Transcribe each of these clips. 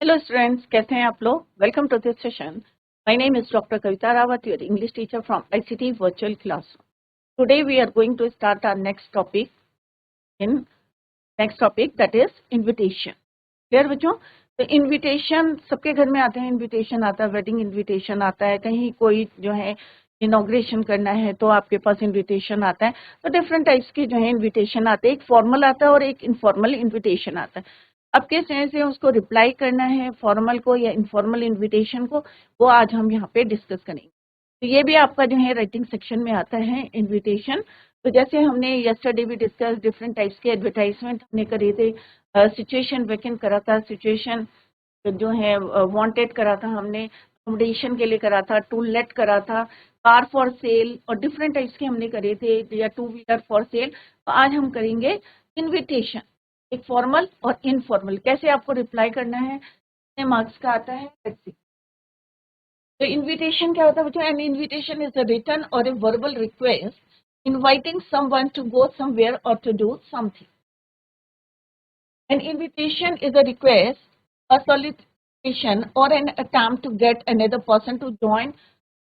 Hello students, कैसे हैं आप लोग? Welcome to this session. My name is Dr. Kavita Rawat, your English teacher from ICT Virtual Classroom. Today we are going to start our next topic that is invitation. Clear बच्चों? तो invitation सबके घर में आते हैं, invitation आता है, wedding invitation आता है, कहीं कोई जो है इनॉग्रेशन करना है तो आपके पास इनविटेशन आता है। तो डिफरेंट टाइप्स के जो है इनविटेशन आते हैं, एक फॉर्मल आता है और एक इनफॉर्मल इनविटेशन आता है। अब किस तरह से उसको रिप्लाई करना है, फॉर्मल को या इनफॉर्मल इनविटेशन को, वो आज हम यहाँ पे डिस्कस करेंगे। तो ये भी आपका जो है राइटिंग सेक्शन में आता है इनविटेशन। तो जैसे हमने यस्टरडे भी डिस्कस डिफरेंट टाइप्स के एडवर्टाइजमेंट हमने करे थे, सिचुएशन वैकेंट करा था, सिचुएशन जो है वांटेड करा था, हमने अकोमोडेशन के लिए करा था, टू लेट करा था, कार फॉर सेल और डिफरेंट टाइप्स के हमने करे थे, या टू व्हीलर फॉर सेल। तो आज हम करेंगे इनविटेशन, एक फॉर्मल और इनफॉर्मल, कैसे आपको रिप्लाई करना है, कितने मार्क्स का आता है। तो इनविटेशन क्या होता है बच्चों? An invitation is a written or a verbal request inviting someone to go somewhere or to do something. An invitation is a request, a solicitation or an attempt to get another person to join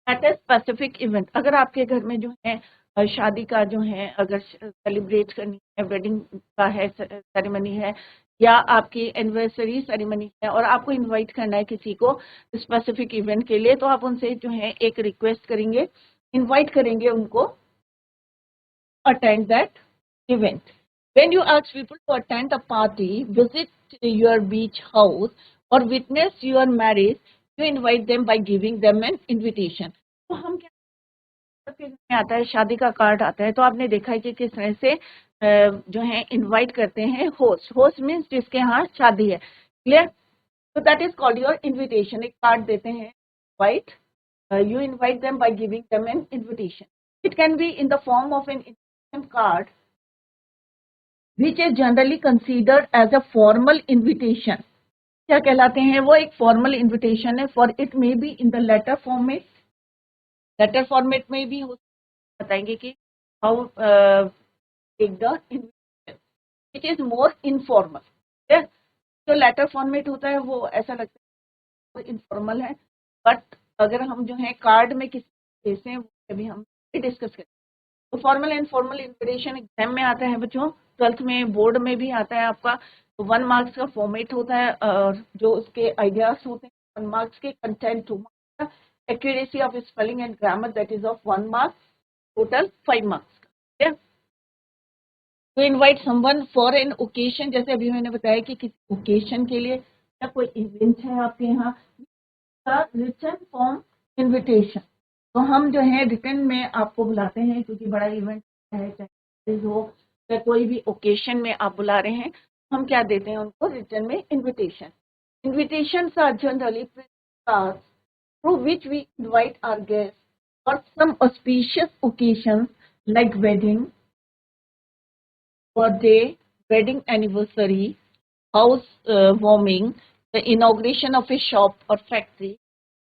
at a specific event. अगर आपके घर में जो है शादी का जो है अगर सेलिब्रेट करनी है, वेडिंग का है सेरेमनी है, या आपकी एनिवर्सरी सेरेमनी है और आपको इनवाइट करना है किसी को स्पेसिफिक इवेंट के लिए, तो आप उनसे जो है एक रिक्वेस्ट करेंगे, इनवाइट करेंगे उनको attend that event. When you ask people to attend a party, visit your beach house or witness your marriage, you invite them by giving them an invitation. तो हम क्या करते हैं, आता है शादी का कार्ड आता है, तो आपने देखा है कि किस तरह से जो है इनवाइट करते हैं होस्ट। होस्ट मीन्स जिसके यहाँ शादी है। क्लियर? तो that is called your invitation. एक कार्ड देते हैं, invite, you invite them by giving them an invitation. It can be in the form of an invitation card, which is generally considered as a formal invitation. क्या कहलाते हैं वो? एक formal invitation है। For it may be in the letter format, letter format में भी हो, बताएंगे कि how take the invitation, it is more informal. जो लेटर फॉर्मेट होता है वो ऐसा लगता है इनफॉर्मल है, बट अगर हम जो है कार्ड में किसी भेजते हैं, वो अभी हम डिस्कस करें। तो formal and formal invitation exam में आता है बच्चों, 12th में, बोर्ड में भी आता है आपका। तो 1 मार्क्स का फॉर्मेट होता है और जो उसके आइडियाज होते हैं 1 मार्क्स के, कंटेंट 2 मार्क्स का, accuracy of spelling and grammar that is of 1 mark, total 5 marks का। To invite someone for an occasion, जैसे अभी मैंने बताया कि किसी ओकेशन के लिए या कोई इवेंट है आपके यहाँ, रिटन फॉर्म इन्विटेशन। तो हम जो है रिटन में आपको बुलाते हैं, क्योंकि बड़ा इवेंट है, चाहे हो या कोई भी ओकेशन में आप बुला रहे हैं, हम क्या देते हैं उनको? रिटन में invitation. Invitations are generally cards through which we invite our guests for some auspicious occasions like wedding, birthday, wedding anniversary, house warming, the inauguration of a shop or factory.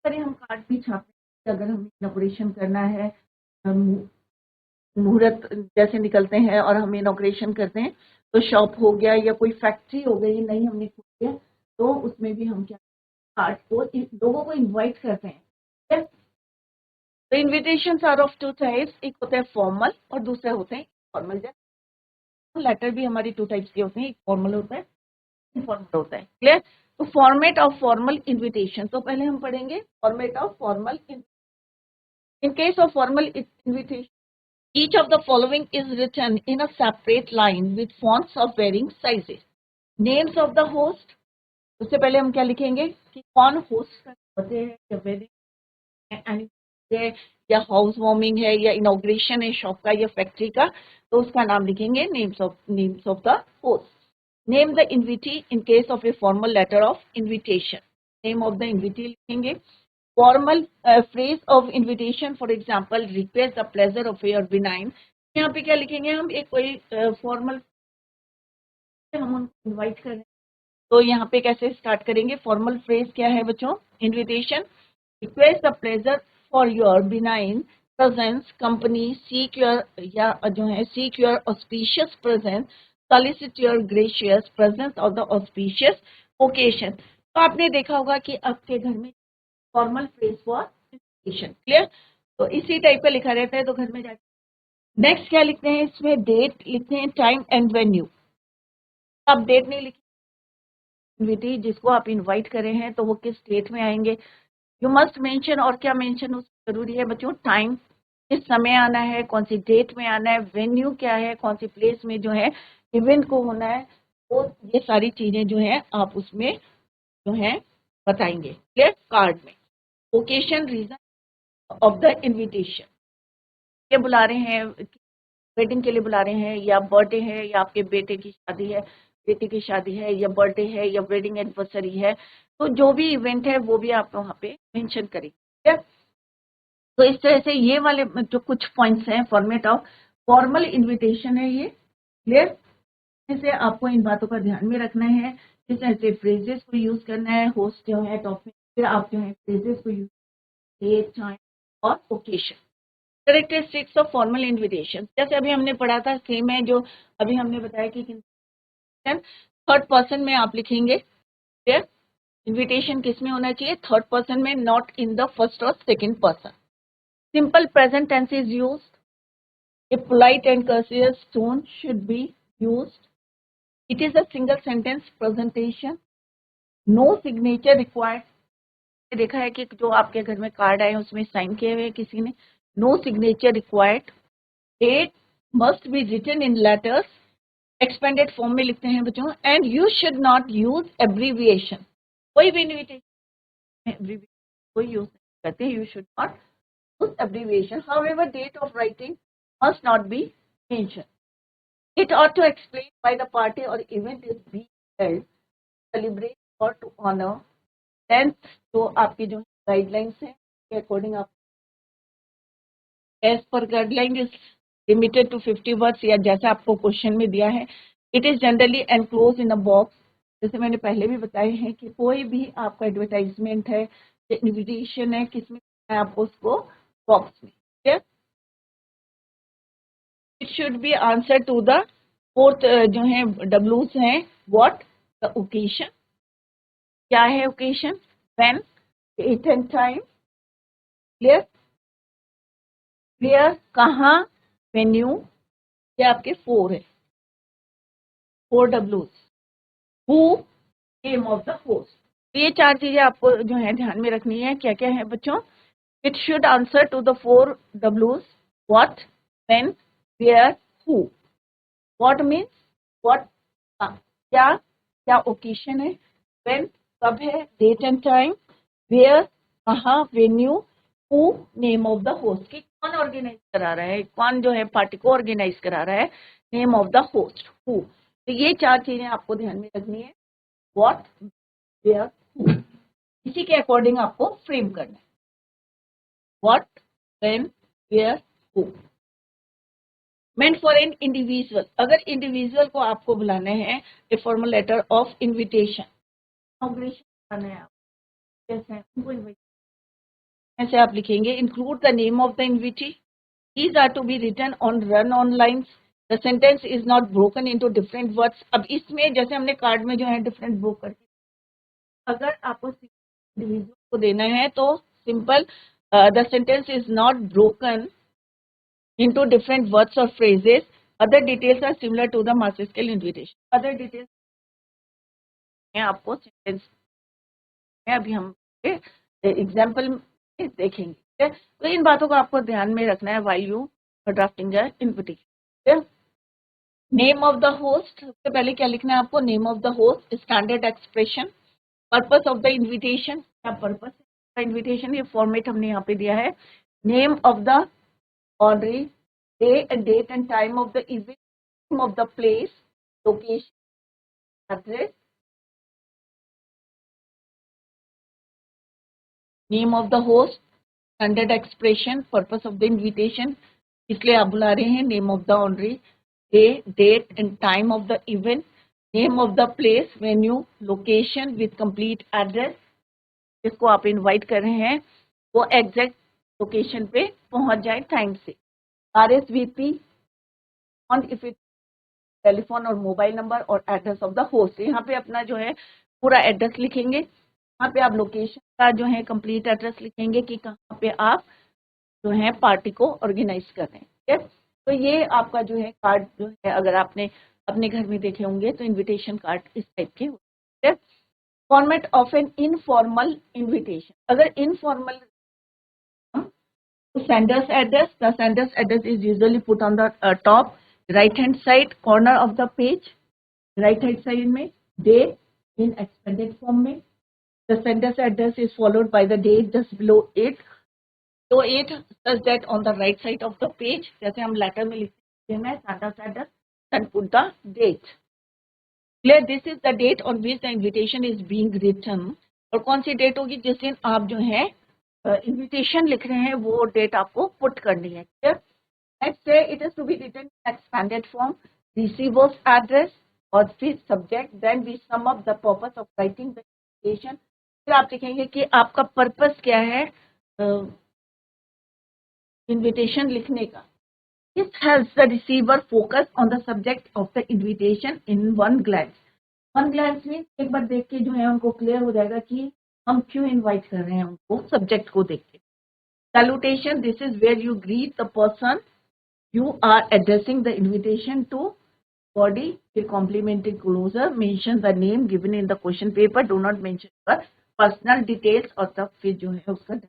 तरह हम कार्ड भी छापते हैं, अगर हमें inauguration करना है, मुहूर्त जैसे निकलते हैं और हम इनॉग्रेशन करते हैं, तो शॉप हो गया या कोई फैक्ट्री हो गई नहीं हमने खोली है, तो उसमें भी हम क्या कार्ड को लोगों को इनवाइट करते हैं। तो इनविटेशंस आर ऑफ 2 टाइप्स, एक होता है फॉर्मल और दूसरे होते हैं फॉर्मल। लेटर भी हमारी 2 टाइप्स के होते हैं, एक फॉर्मल होता है, इनफॉर्मल होता है। क्लियर? तो फॉर्मेट ऑफ फॉर्मल इन्विटेशन, तो पहले हम पढ़ेंगे format of formal. In case of formal invitation, each of the following is written in a separate line with fonts of varying sizes. Names of the host, उससे पहले हम क्या लिखेंगे कि कौन होस्ट करते हैं, या वेडिंग है या हाउस वार्मिंग है या इनॉग्रेशन है शॉप का या फैक्ट्री का, तो उसका नाम लिखेंगे, names of the host. Name the invitee in case of a formal letter of invitation, name of the invitee लिखेंगे। Formal phrase of invitation, for example request the pleasure of your benign, यहाँ पे क्या लिखेंगे हम? एक कोई formal हम उनको इन्वाइट कर रहे हैं, तो यहाँ पे कैसे स्टार्ट करेंगे? फॉर्मल फ्रेज क्या है बच्चों? Invitation, request the pleasure for your benign presence, company seek your, या जो है seek your auspicious presence, solicit your gracious presence of the auspicious occasion. तो आपने देखा होगा कि आपके घर में formal phrase for invitation, clear. तो इसी टाइप का लिखा रहता है, तो घर में जाके नेक्स्ट क्या लिखते हैं, इसमें डेट लिखते हैं, टाइम एंड वेन्यू। आप डेट नहीं लिखी, इन्विटी जिसको आप इनवाइट करे हैं तो वो किस डेट में आएंगे, यू मस्ट मेंशन। और क्या मेंशन उसमें जरूरी है बच्चों, टाइम, किस समय आना है, कौन सी डेट में आना है, वेन्यू क्या है, कौन सी प्लेस में जो है इवेंट को होना है, तो ये सारी चीजें जो है आप उसमें जो है बताएंगे, क्लियर, कार्ड में। Occasion, reason of the invitation, ये बुला रहे हैं, वेडिंग के लिए बुला रहे हैं, या बर्थडे है, या आपके बेटे की शादी है, बेटी की शादी है, या बर्थडे है, या वेडिंग एनिवर्सरी है, तो जो भी इवेंट है वो भी आप वहाँ पे मेंशन करेंगे। तो इस तरह से ये वाले जो कुछ पॉइंट्स हैं, फॉर्मेट ऑफ फॉर्मल इनविटेशन है ये, क्लियर। जैसे आपको इन बातों का ध्यान में रखना है, किस तरह से फ्रेजेस को यूज करना है, होस्ट जो है टॉपिक, फिर आप जो है फ्रेजेस को यूज, डेट, टाइम और occasion. Characteristics of formal invitation, जैसे अभी हमने पढ़ा था, सेम है जो अभी हमने बताया कि थर्ड पर्सन में आप लिखेंगे, क्लियर। इन्विटेशन किस में होना चाहिए, थर्ड पर्सन में, नॉट इन द फर्स्ट और second person. Simple present tense is used, a polite and courteous tone should be used, it is a single sentence presentation, no signature required। देखा है कि जो आपके घर में कार्ड आए उसमें साइन किए हुए किसी ने, no signature required. Date must be written in letters, expanded form में लिखते हैं बच्चों, and you should not use abbreviation, कोई भी इन्विटेशन कोई यूज नहीं करते, you should not use abbreviation. However date of writing must not be mention, it ought to explain why the party or event is being held, celebrate or to honor। 10th जो आपकी जो guidelines है के according आप, as per guideline is limited to 50 words, या जैसा आपको question में दिया है, it is generally enclose in a box. जैसे मैंने पहले भी बताए हैं कि कोई भी आपका एडवर्टाइजमेंट है, इन्विटेशन है, किसमें आपको उसको बॉक्स में, it should be answer to the fourth जो है डब्ल्यूज हैं, व्हाट, द ओकेशन, क्या है occasion, when, date and time, clear, clear, कहाँ, वेन्यू, ये आपके फोर है, four डब्ल्यूज। Who, name of the host. ये चार चीजें आपको जो है ध्यान में रखनी है, क्या क्या है बच्चों, it should answer to the four डब्ल्यूज, what, when, where, who. What means what, क्या क्या ओकेशन है, व्हेन कब है, डेट एंड टाइम, वेयर कहाँ, venue, who, name of the host, की कौन ऑर्गेनाइज करा रहा है, कौन जो है पार्टी को ऑर्गेनाइज करा रहा है, name of the host, who. तो ये चार चीजें आपको ध्यान में रखनी है, व्हाट, वेयर, हु, इसी के अकॉर्डिंग आपको फ्रेम करना है, what, when, where, who. Meant for an individual, अगर इंडिविजुअल को आपको बुलाना है, a formal letter of invitation, inauguration करना है, आप कैसे हैं उनको इनवाइट, ऐसे आप लिखेंगे, include the name of the InvIT, these are to be written on run on lines, the sentence is not broken into different words। अब इसमें जैसे हमने कार्ड में जो है डिफरेंट ब्रोक करके, अगर आपको इंडिविजुअल को देना है तो simple, the sentence is not broken into different words or phrases, other details are similar to the mass scale invitation। other details में आपको सेंटेंस में अभी हम एग्जाम्पल में देखेंगे, तो इन बातों को आपको ध्यान में रखना है while you are drafting the invitation। Name of the host, सबसे पहले क्या लिखना है आपको, name of the host, standard expression, purpose of the invitation, क्या पर्पस है इन्विटेशन, ये फॉर्मेट हमने यहाँ पे दिया है, name of the honouree, date and time of the event, name of the place, location, address, name of the host, standard expression, purpose of the invitation, इसलिए आप बुला रहे हैं, name of the honoree, date and time of the event, name of the place, venue, location with complete address, जिसको आप invite कर रहे हैं वो एग्जैक्ट लोकेशन पे पहुंच जाए टाइम से, RSVP on if it telephone और मोबाइल नंबर और एड्रेस ऑफ द होस्ट, यहाँ पे अपना जो है पूरा एड्रेस लिखेंगे, वहाँ पे आप लोकेशन का जो है कंप्लीट एड्रेस लिखेंगे कि कहाँ पे आप जो है पार्टी को ऑर्गेनाइज कर रहे हैं। ठीक है, तो ये आपका जो है कार्ड जो है, अगर आपने अपने घर में देखे होंगे तो इनविटेशन कार्ड इस टाइप के होते हैं। Format of an informal invitation, अगर informal sender's address, the sender's address is usually put on the top right hand side corner of the page, right hand side में date in expanded form में, the sender's address is followed by the date just below it, so it such that on the right side of the page जैसे हम letter में लिखते हैं sender's address, then put the date. Clear, this is the date on which the invitation is being written. और कौन सी date होगी जिस दिन आप जो है इन्विटेशन लिख रहे हैं, वो डेट आपको पुट करनी है। क्लियर, नेक्स्ट से it is to be written in expanded form, receiver's address और फिर subject, then we sum up the purpose of writing the invitation. फिर आप लिखेंगे कि आपका पर्पस क्या है इन्विटेशन लिखने का। This helps the receiver focus on the subject of the invitation in one glance. One glance में एक बार देख के जो है उनको क्लियर हो जाएगा कि हम क्यों इनवाइट कर रहे हैं उनको, सब्जेक्ट को देख के। Salutation, this is where you greet the person you are addressing the invitation to. Body, फिर complimentary closer, mention the name given in the question paper, do not mention the personal details और तब फिर जो है उसका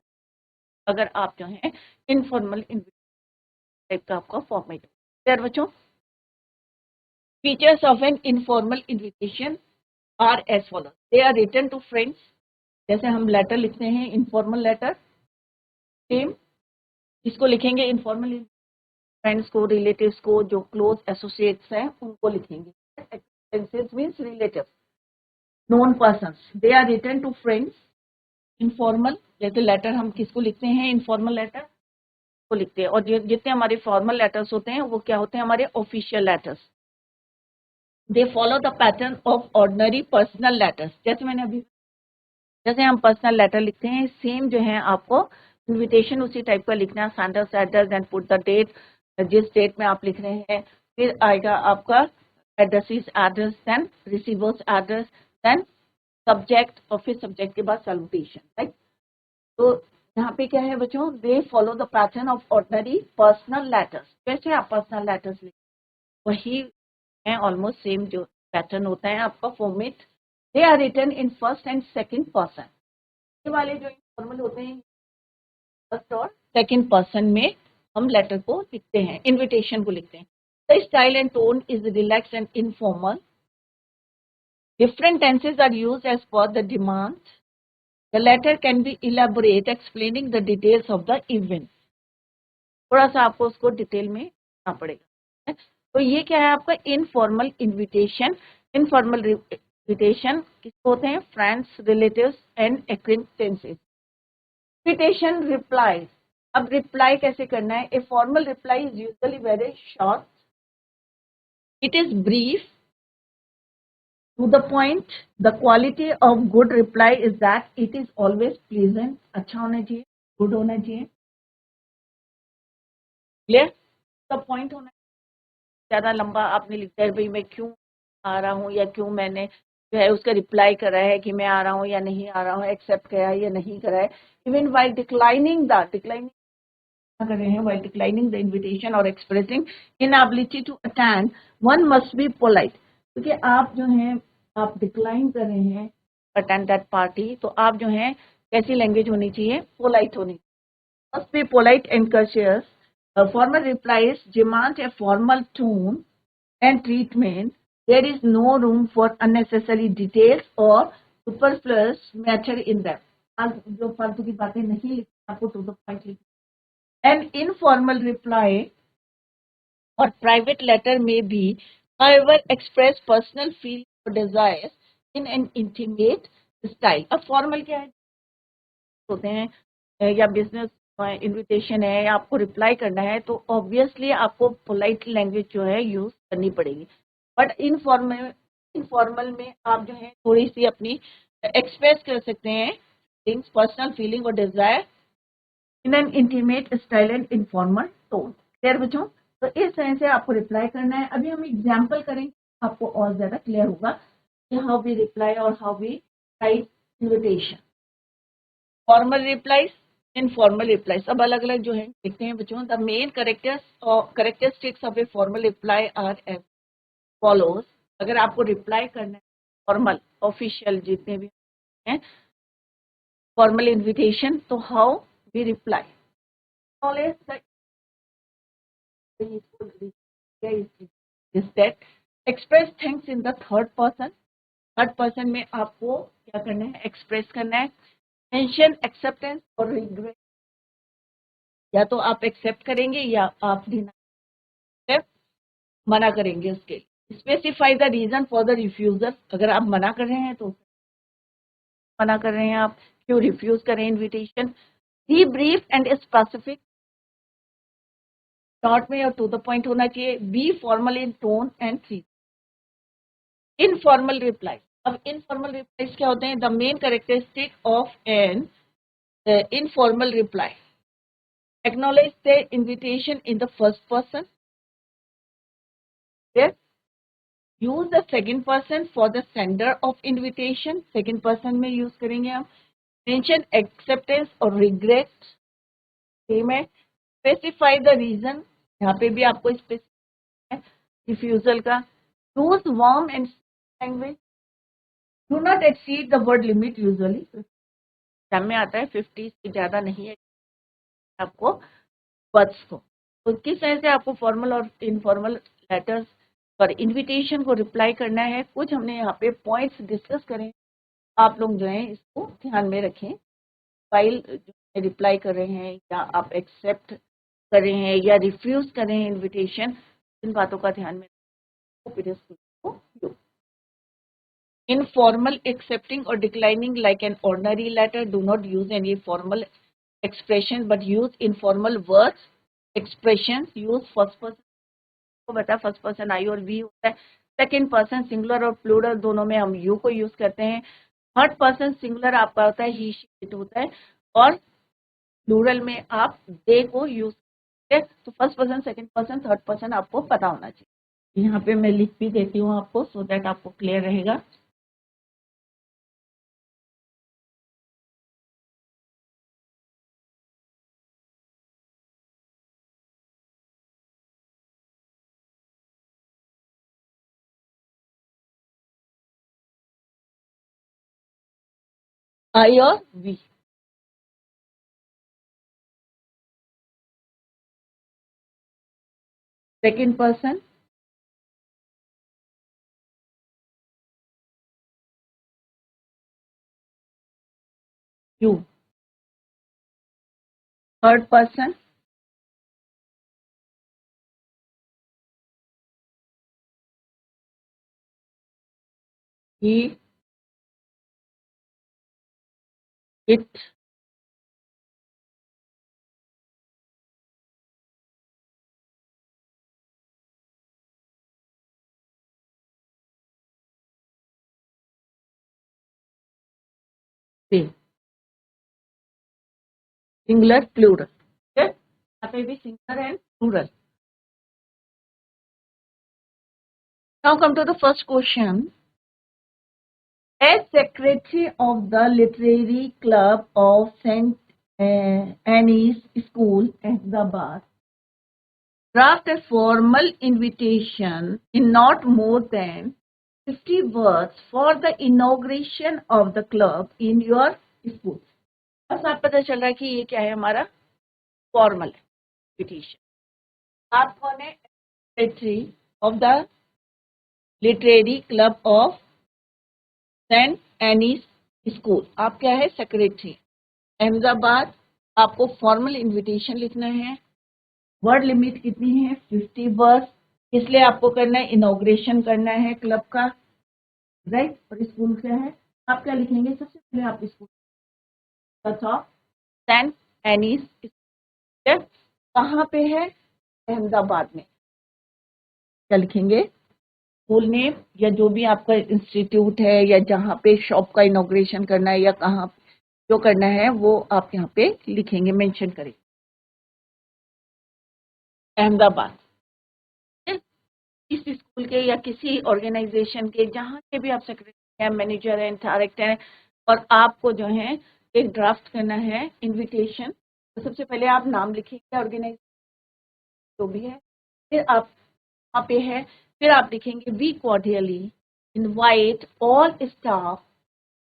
अगर आप जो है इनफॉर्मल टाइप का आपका फॉर्मेट। क्लियर बच्चों, features of an informal invitation are as follow, they are written to friends, जैसे हम लेटर लिखते हैं इनफॉर्मल लेटर, सेम इसको लिखेंगे इनफॉर्मल, फ्रेंड्स को, रिलेटिव्स को, जो क्लोज एसोसिएट्स हैं उनको लिखेंगे। Expenses means relatives, known persons, they are written to friends. Informal जैसे लेटर हम किसको लिखते हैं, इनफॉर्मल लेटर को लिखते हैं, और जितने हमारे फॉर्मल लेटर्स होते हैं वो क्या होते हैं, हमारे official letters. They follow the pattern of ordinary personal letters, जैसे मैंने अभी जैसे हम पर्सनल लेटर लिखते हैं सेम जो है आपको इन्विटेशन उसी टाइप का लिखना है। Sender's address then put the date, जिस डेट में आप लिख रहे हैं, फिर आएगा आपका addressee's address, then receiver's address, then subject, और फिर सब्जेक्ट के बाद सैल्यूटेशन, राइट। तो यहाँ पे क्या है बच्चों, they follow the pattern of ordinary personal letters, जैसे आप पर्सनल लेटर्स लिखते वही है, ऑलमोस्ट सेम जो पैटर्न होता है आपका format. They are written in first and second person, ये वाले जो इनफॉर्मल होते हैं फर्स्ट और सेकंड पर्सन में हम लेटर को लिखते हैं, इनविटेशन को लिखते हैं। The style and tone is relax and informal, different tenses are used as per the demand, the letter can be elaborate explaining the details of the event, थोड़ा सा आपको उसको डिटेल में लिखना पड़ेगा। तो ये क्या है आपका इनफॉर्मल इन्विटेशन। इनफॉर्मल इन्विटेशन किसको होते हैं, friends, relatives and acquaintances. Invitation reply, अब रिप्लाई कैसे करना है, a formal reply is usually very short, it is brief to the point, the quality of good reply is that it is always pleasant, अच्छा होना चाहिए, good होना चाहिए, clear, the point होना, ज्यादा लंबा आपने लिखा है भाई मैं क्यों आ रहा हूँ, या क्यों मैंने जो है उसका रिप्लाई करा है कि मैं आ रहा हूँ या नहीं आ रहा हूँ, एक्सेप्ट करा है या नहीं करा है। इवन वाइल डिक्लाइनिंग कर रहे हैं, वाइल डिक्लाइनिंग द इन्विटेशन और expressing inability to attend, one must be polite, क्योंकि आप जो है आप डिक्लाइन कर रहे हैं अटेंड दैट पार्टी, तो आप जो है कैसी लैंग्वेज होनी चाहिए, पोलाइट होनी, must be polite and courteous. Formal replies demand a formal tone and treatment. There is no room for unnecessary details or superfluous matter in them. आप जो फालतू की बातें नहीं लिखना, आपको to the point लिखना। An informal reply or private letter may be, however, express personal feelings or desires in an intimate style. अब formal क्या है होते हैं, या बिजनेस इन्विटेशन है या आपको रिप्लाई करना है, तो ऑब्वियसली आपको पोलाइट लैंग्वेज जो है यूज करनी पड़ेगी। बट इनफॉर्मल में आप जो है थोड़ी सी अपनी एक्सप्रेस कर सकते हैं थिंग्स, पर्सनल फीलिंग और desire in an intimate style and informal tone. Clear बच्चों, तो इस तरह से आपको रिप्लाई करना है। अभी हम एग्जाम्पल करेंगे, आपको और ज्यादा क्लियर होगा। how we reply or how we write invitation. Formal replies, informal replies. अब अलग अलग जो है देखते हैं बच्चों. The main characteristics of a formal reply are as follows. अगर आपको रिप्लाई करना है फॉर्मल ऑफिशियल जितने भी हैं फॉर्मल इन्विटेशन, तो how we reply. Is that express things in the third person. Third person में आपको क्या करना है, एक्सप्रेस करना है. मेंशन एक्सेप्टेंस और रिग्रेट. या तो आप एक्सेप्ट करेंगे या आप मना करेंगे उसके लिए. Specify the reason for the refusal. अगर आप मना कर रहे हैं तो मना कर रहे हैं आप, क्यों रिफ्यूज करें invitation. B brief and specific. Short में और टू द पॉइंट होना चाहिए. B formal in tone and three. Informal reply. अब इनफॉर्मल रिप्लाईज क्या होते हैं. The main characteristic of an informal reply. Acknowledge the invitation in the first person. Yes. Use the second person for the sender of invitation. Second person में use करेंगे हम. Mention acceptance और regret. Same है. Specify the reason. यहाँ पे भी आपको specify है refusal का. Use warm and language. Do not exceed the word limit usually. Exam में आता है 50 से ज्यादा नहीं है आपको वर्ड्स को. तो किस तरह से आपको फॉर्मल और इनफॉर्मल लेटर्स पर इनविटेशन को रिप्लाई करना है, कुछ हमने यहाँ पे पॉइंट्स डिस्कस करें. आप लोग जो है इसको ध्यान में रखें. फाइल जो रिप्लाई कर रहे हैं या आप एक्सेप्ट कर रहे हैं या रिफ्यूज कर रहे हैं इन्विटेशन, इन बातों का ध्यान में रखें. Informal accepting or declining like an ordinary letter. Do not use any formal expression but use informal words, expressions. Use first person. तो बता फर्स्ट पर्सन आई और वी होता है. सेकेंड पर्सन सिंगुलर और प्लूरल दोनों में हम यू को यूज करते हैं. थर्ड पर्सन सिंगुलर आपका होता है ही शी इट होता है और प्लूरल में आप दे को यूज करते हैं. तो first person, second person, third person आपको पता होना चाहिए. यहाँ पे मैं लिख भी देती हूँ आपको सो दैट आपको क्लियर रहेगा. I or we. Second person. You. Third person. He. It. They. Singular, plural. Okay? यहाँ पे भी singular and plural. Now come to the first question. As secretary of the literary club of St. Anne's School, Ahmedabad, draft a formal invitation in not more than 50 words for the inauguration of the club in your school. बस आप पता चल रहा है कि ये क्या है हमारा फॉर्मल इन्विटेशन. आप कौन है, secretary of the literary club of saint Anne's school. आप क्या है, सेक्रेटरी अहमदाबाद. आपको फॉर्मल इन्विटेशन लिखना है. वर्ड लिमिट कितनी है, 50 वर्ड. इसलिए आपको करना है, इनॉग्रेशन करना है क्लब का, राइट. और स्कूल क्या है, आप क्या लिखेंगे, सबसे पहले आप स्कूल ऑफ सेंट एनीस कहाँ पे है, अहमदाबाद में. क्या लिखेंगे, स्कूल नेम या जो भी आपका इंस्टीट्यूट है या जहाँ पे शॉप का इनॉग्रेशन करना है या कहाँ जो करना है वो आप यहाँ पे लिखेंगे, मेंशन करेंगे अहमदाबाद. इस स्कूल के या किसी ऑर्गेनाइजेशन के जहाँ के भी आप सेक्रेटरी है, मैनेजर है, डायरेक्टर है, और आपको जो है एक ड्राफ्ट करना है इनविटेशन। तो सबसे पहले आप नाम लिखेंगे ऑर्गेनाइज जो भी है, फिर आप वहाँ पे है, फिर आप लिखेंगे we cordially invite all staff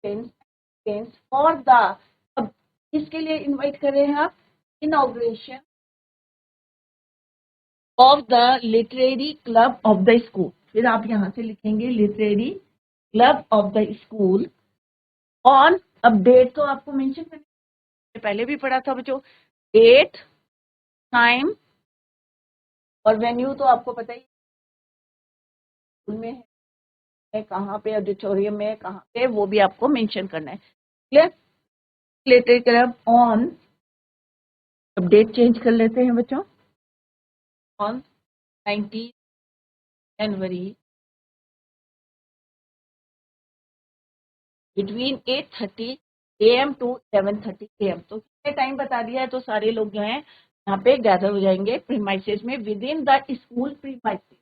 for the, अब किसके लिए इनवाइट कर रहे हैं आप, inauguration of the literary club of the school. फिर आप यहाँ से लिखेंगे literary club of the school on, अब डेट तो आपको मेंशन करना, पहले भी पढ़ा था बच्चों, डेट, टाइम और वेन्यू तो आपको पता ही स्कूल में है, कहाँ पे ऑडिटोरियम में है, कहाँ पे, वो भी आपको मेंशन करना है। क्लियर, लिटरेरी क्लब ऑन, अब डेट चेंज कर लेते हैं बच्चों, on 19 January between 8:30 AM to 11:30 AM। तो कितने टाइम बता दिया है, तो सारे लोग जो हैं यहाँ पे गैदर हो जाएंगे प्रीमाइसेस में, with in the school premises,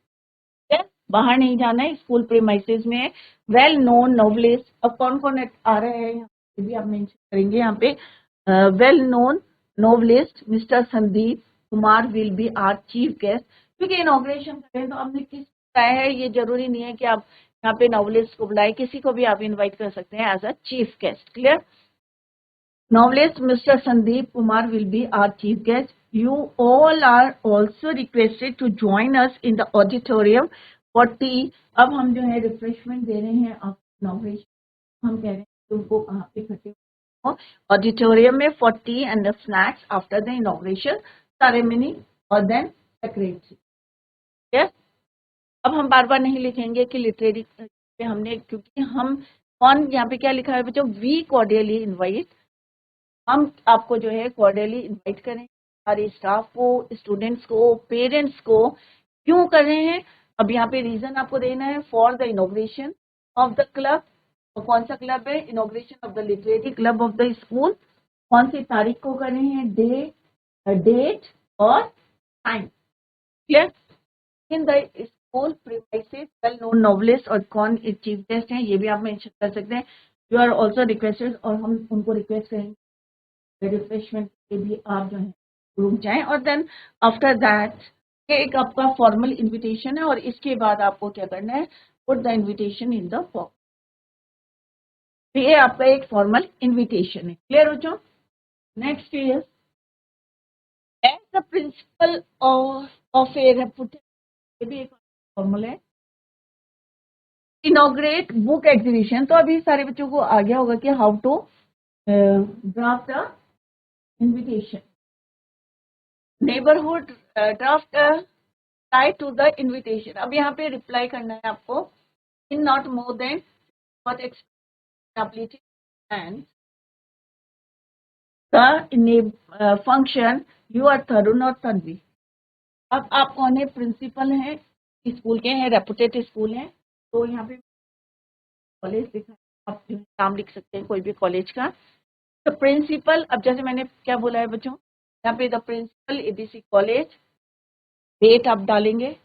बाहर नहीं जाना है, स्कूल प्रीमाइसेस में। वेल नोन नोवलिस्ट, अब कौन कौन आ रहे हैं यहाँ पे भी आप मेंशन करेंगे यहाँ पे, well known novelist mister Sandeep Kumar will be our chief guest, क्योंकि इनॉग्रेशन करें तो आपने किस बताया है, ये जरूरी नहीं है कि आप यहाँ पे नॉवलिस्ट को बुलाए, किसी को भी आप इनवाइट कर सकते हैं as a chief guest. Clear, novelist mister Sandeep Kumar will be our chief guest, you all are also requested to join us in the auditorium for tea। अब हम जो है रिफ्रेशमेंट दे रहे हैं आप इनॉग्रेशन, हम कह रहे हैं तुमको कहाँ पे इकट्ठे हो, ऑडिटोरियम में, for tea and the snacks after the inauguration ceremony और then secretary। yes? अब हम बार बार नहीं लिखेंगे कि लिटरेरी पे हमने, क्योंकि हम कौन यहाँ पे क्या लिखा है बच्चों, वी कॉर्डियली इनवाइट, हम आपको जो है कॉर्डियली इनवाइट करें, सारे स्टाफ को, स्टूडेंट्स को, पेरेंट्स को। क्यों कर रहे हैं, अब यहाँ पे रीजन आपको देना है, for the inauguration of the club, तो कौन सा क्लब है, inauguration of the literary club of the school, कौन सी तारीख को कर रहे हैं, डेट और time. Clear, in the school premises well known novelist, और कौन चीफ गेस्ट हैं ये भी आप मेंशन कर सकते हैं। यू आर ऑल्सो रिक्वेस्टेड, और हम उनको रिक्वेस्ट करेंगे रिफ्रेशमेंट के भी आप जो है रुक जाएं, और देन आफ्टर दैट ये एक आपका फॉर्मल इनविटेशन है, और इसके बाद आपको क्या करना है, put the invitation in the form. तो ये आपका एक फॉर्मल इनविटेशन है। क्लियर हो जाओ। Next is as the principal of a reputed, ये भी एक फॉर्मल है, इनॉग्रेट बुक एग्जीबिशन। तो अभी सारे बच्चों को आ गया होगा कि how to draft a invitation, neighbourhood draft reply to the invitation. अब यहाँ पे रिप्लाई करना है आपको, in not more than what explainability and the function you are Tarun और तन्वी। अब आप कौन है, प्रिंसिपल हैं स्कूल के, हैं रेपुटेड स्कूल हैं, तो यहाँ पे कॉलेज लिखा है, आप नाम लिख सकते हैं कोई भी कॉलेज का। तो प्रिंसिपल, अब जैसे मैंने क्या बोला है बच्चों, यहाँ पे the principal ABC college, date आप डालेंगे,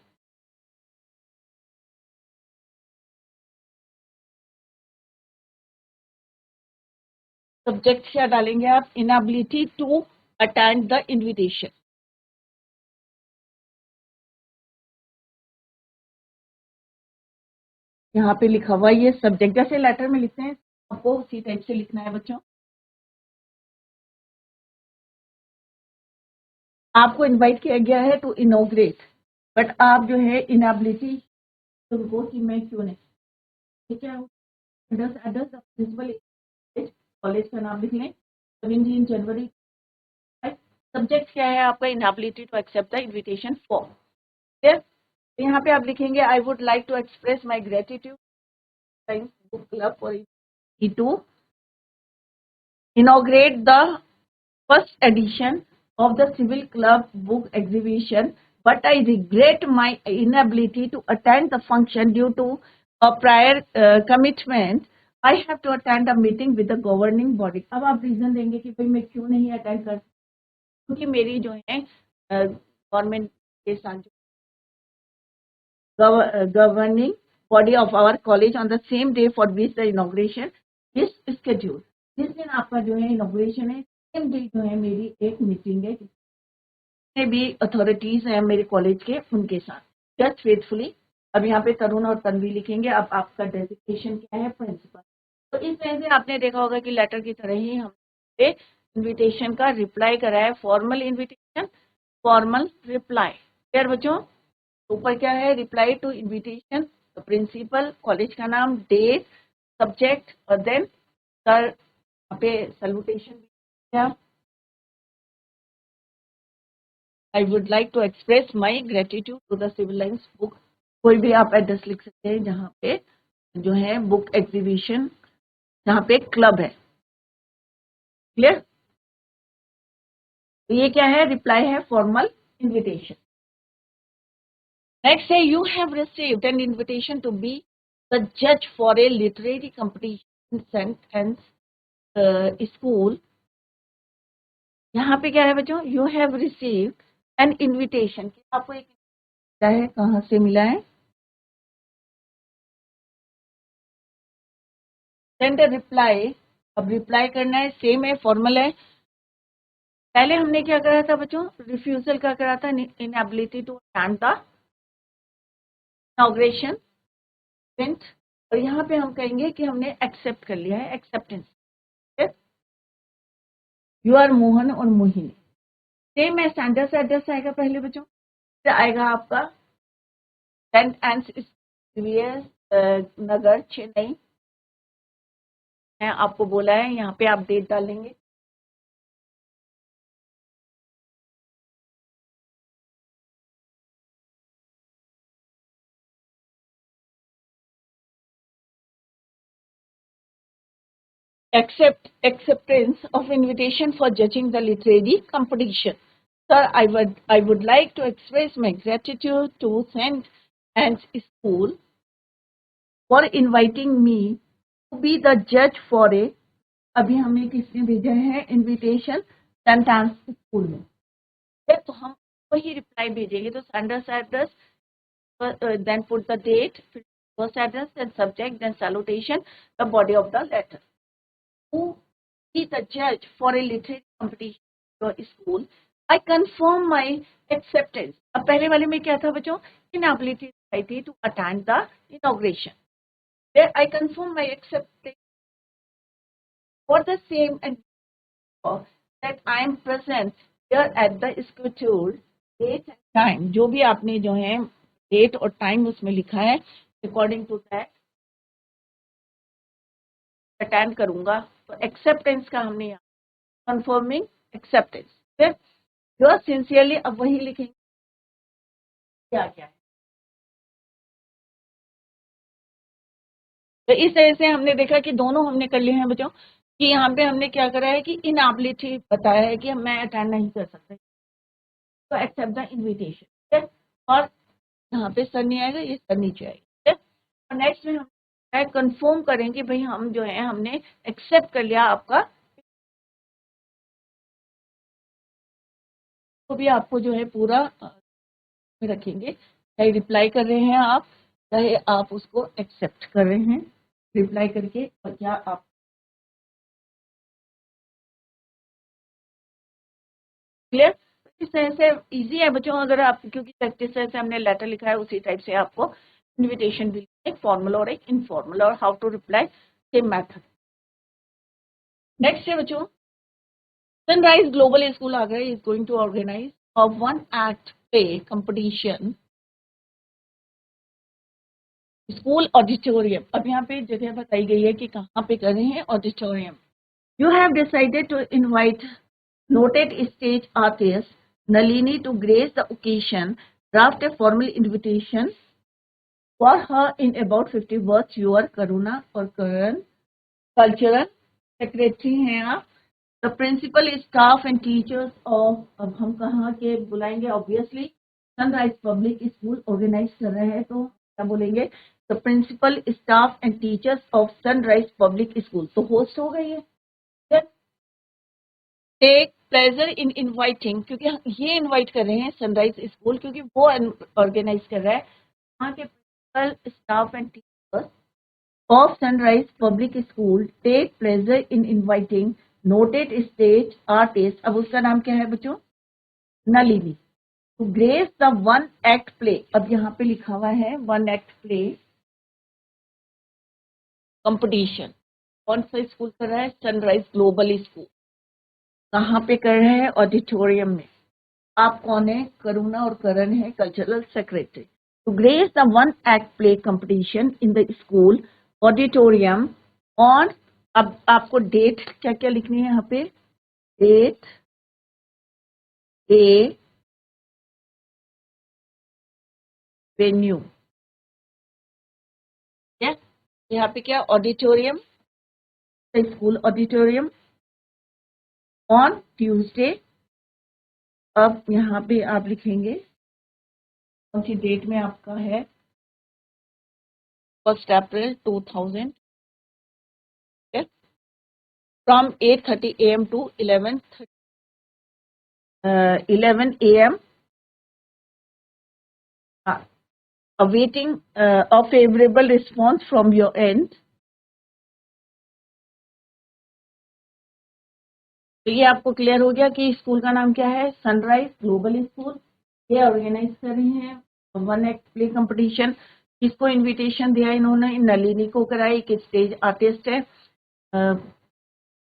सब्जेक्ट क्या डालेंगे आप, inability to attend the invitation. यहाँ पे लिखा हुआ ये सब्जेक्ट, जैसे लेटर में लिखते हैं आपको उसी टाइप से लिखना है बच्चों। आपको इनवाइट किया गया है टू इनोग्रेट, बट आप जो है इनएबिलिटी तुमको कि मैं क्यों नहीं, ठीक है, एड्रेस प्रिंसिपल कॉलेज का नाम लिख लें, 17 जनवरी। सब्जेक्ट क्या है आपका, inability to accept the invitation for. ठीक, तो यहाँ पे आप लिखेंगे I would like to express my gratitude book club for to inaugurate the first edition of the Civil Club book exhibition, but I regret my inability to attend the function due to a prior commitment. I have to attend a meeting with the governing body। अब आप reason देंगे कि भाई मैं क्यों नहीं attend कर, क्योंकि मेरी जो है गवर्नमेंट के साथ governing body of our college on the same day for which the inauguration is scheduled. जिस दिन आपका जो है इनॉग्रेशन है, सेम डे जो है मेरी एक मीटिंग है जितने भी अथॉरिटीज हैं मेरे कॉलेज के उनके साथ. Just faithfully. अब यहाँ पे तरुण और तन्वी लिखेंगे. अब आपका डेजिग्नेशन क्या है? प्रिंसिपल. तो इस तरह से आपने देखा होगा कि लेटर की तरह ही हमने इनविटेशन का रिप्लाई करा है. Formal invitation, formal reply. Clear बच्चों? ऊपर क्या है? Reply to invitation, principal, college का नाम, डेट, सब्जेक्ट और देन सर यहाँ पे सैल्यूटेशन क्या? I would like to express my gratitude to the civil lines book. कोई भी आप एड्रेस लिख सकते हैं जहाँ पे जो है बुक एग्जीबिशन, जहाँ पे क्लब है. क्लियर? तो ये क्या है? रिप्लाई है फॉर्मल इनविटेशन. नेक्स्ट है you have received an invitation to be the जज for a literary competition sentence school. यहाँ पे क्या है बच्चों? You have received an invitation. आपको एक मिला है, कहाँ से मिला है? Send a reply. अब रिप्लाई करना है, सेम है, फॉर्मल है. पहले हमने क्या करा था बच्चों? रिफ्यूजल का करा था, inability to attend the inauguration event. और यहाँ पे हम कहेंगे कि हमने एक्सेप्ट कर लिया है, एक्सेप्टेंस. यू आर मोहन और मोहिनी. सेम है, स्टैंडर्ड एड्रेस आएगा पहले बच्चों. फिर आएगा आपका सेंट एंड नगर, चेन्नई. आपको बोला है यहाँ पे आप डेट डालेंगे. Acceptance of invitation for judging the literary competition. Sir, I would like to express my gratitude to St. Anne's School for inviting me to be the judge for a. अभी हमें किसने भेजा है इनविटेशन? सेंट एन्स स्कूल में. तो हम वही reply भेजेंगे. तो sender's address, then put the date, first address, then subject, then salutation, the body of the letter. Who is the judge for a literary competition in your school? I confirm my acceptance. अब पहले वाले में क्या था बच्चों? Inability to attend the inauguration. There I confirm my acceptance for the same and that I am present here at the scheduled date and time. जो भी आपने जो है डेट और टाइम उसमें लिखा है, अकॉर्डिंग टू दैट अटेंड करूंगा. तो एक्सेप्टेंस का हमने यहाँ कंफर्मिंग एक्सेप्टेंस. फिर योर सिंसियरली, अब वही लिखेंगे क्या क्या है. तो इस तरह से हमने देखा कि दोनों हमने कर लिए हैं बच्चों. कि यहाँ पे हमने क्या करा है कि इनएबिलिटी बताया है कि मैं अटेंड नहीं कर सकता, तो एक्सेप्ट द इन्विटेशन. और यहाँ पे सर नहीं आएगा, ये सर नीचे आएगा. और नेक्स्ट में हम कंफर्म करें कि भाई हम जो है हमने एक्सेप्ट कर लिया आपका. तो भी आपको जो है पूरा में रखेंगे, चाहे रिप्लाई कर रहे हैं आप, चाहे आप उसको एक्सेप्ट कर रहे हैं रिप्लाई करके. और क्या आप क्लियर? इस तरह से इजी है बच्चों. अगर आप, क्योंकि प्रैक्टिस से हमने लेटर लिखा है उसी टाइप से आपको इनविटेशन भी, एक फॉर्मल और एक इनफॉर्मल, और how to reply same method. Next है बच्चों, सनराइज ग्लोबल स्कूल आ गए, is going to organise of 1 act play competition school auditorium. अब यहाँ पे जगह बताई गई है कि कहाँ पे कर रहे हैं, auditorium. You have decided to invite noted stage artist Nalini to grace the occasion. Draft a formal invitation for her in about 50 words. Your Karuna or Karan, cultural secretary हैं आप. The principal, staff and teachers of, अब हम कहाँ के बुलाएंगे? Obviously Sunrise Public School organise कर रहे हैं, तो क्या बोलेंगे? The principal, staff and teachers of sunrise Public school. तो होस्ट हो गई है. टेक प्लेजर इन इनवाइटिंग, क्योंकि ये इनवाइट कर रहे हैं सनराइज स्कूल, क्योंकि वो ऑर्गेनाइज कर रहा है. वहाँ के principal, staff and teachers of Sunrise Public School take pleasure in inviting noted stage artist, अब उसका नाम क्या है बच्चों, Nalini, to grace the one act play. अब यहाँ पे लिखा हुआ है one act play competition. कौन सा स्कूल कर रहा है, सनराइज ग्लोबल स्कूल. कहाँ पे कर रहे हैं, ऑडिटोरियम में. आप कौन है, करुणा और करण है cultural secretary. To grace the one act play competition in the school auditorium on, अब आपको डेट क्या क्या लिखनी है यहाँ पे, डेट, डे, वेन्यू. यहाँ पे क्या, auditorium, school auditorium on Tuesday. अब यहाँ पे आप लिखेंगे कौन सी डेट में आपका है, 1 अप्रैल 2000, from 8:30 AM to 11 AM, awaiting a favorable response from your end. तो ये आपको क्लियर हो गया कि स्कूल का नाम क्या है, सनराइज ग्लोबल स्कूल. ये ऑर्गेनाइज कर रही हैं वन एक्ट प्ले कंपटीशन. किसको इनविटेशन दिया इन्होंने, नलिनी को कराई, एक स्टेज आर्टिस्ट है.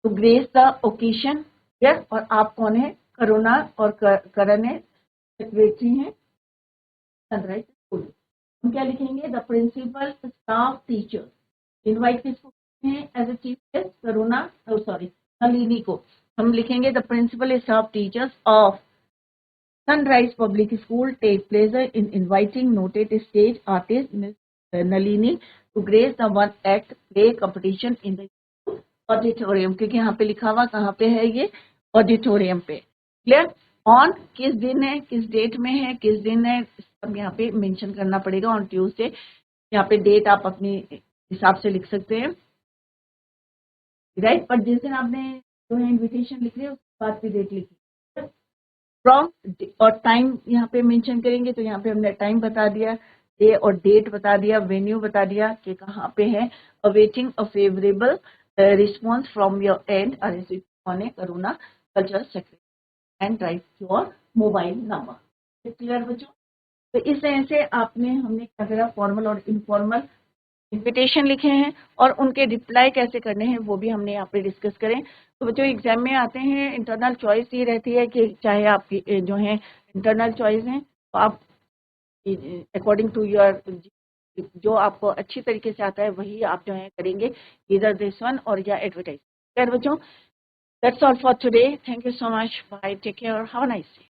To grace the occasion, yes. और आप कौन है, करुणा और करण है, सेक्रेटरी हैं सनराइज स्कूल. हम क्या लिखेंगे, the principal, staff, teachers. Invite किसको हैं as a chief guest, Karuna, sorry Nalini को. हम लिखेंगे the principal, staff, teachers of Sunrise Public School take pleasure in inviting noted stage artist Ms. Nalini to grace the one act play competition in the auditorium. क्योंकि यहाँ पे लिखा हुआ कहाँ पे है, ये ऑडिटोरियम पे. क्लियर. ऑन किस दिन है, किस डेट में है, किस दिन है, सब यहाँ पे मेंशन करना पड़ेगा. On Tuesday. यहाँ पे डेट आप अपने हिसाब से लिख सकते हैं, राइट. पर जिस दिन आपने जो है इन्विटेशन लिख रहे हैं उसके बाद भी डेट लिखी. फ्रॉम और टाइम यहाँ पे मेंशन करेंगे. तो यहाँ पे हमने टाइम बता दिया, डे और डेट बता दिया, वेन्यू बता दिया कि कहाँ पे है. Awaiting a favourable response from your and, on A Karuna cultural secretary and right your mobile number. Clear बच्चों. तो इस तरह से हमने क्या करा, फॉर्मल और इनफॉर्मल इन्विटेशन लिखे हैं और उनके रिप्लाई कैसे करने हैं वो भी हमने यहाँ पे डिस्कस करें. तो बच्चों एग्जाम में आते हैं, इंटरनल चॉइस ये रहती है कि चाहे आपकी जो है इंटरनल चॉइस हैं तो आप अकॉर्डिंग टू योर, जो आपको अच्छी तरीके से आता है वही आप जो है करेंगे, इधर दिस वन और या एडवर्टाइज. खैर बच्चों, that's all for today. Thank you so much. Bye. Take care. Have a nice day.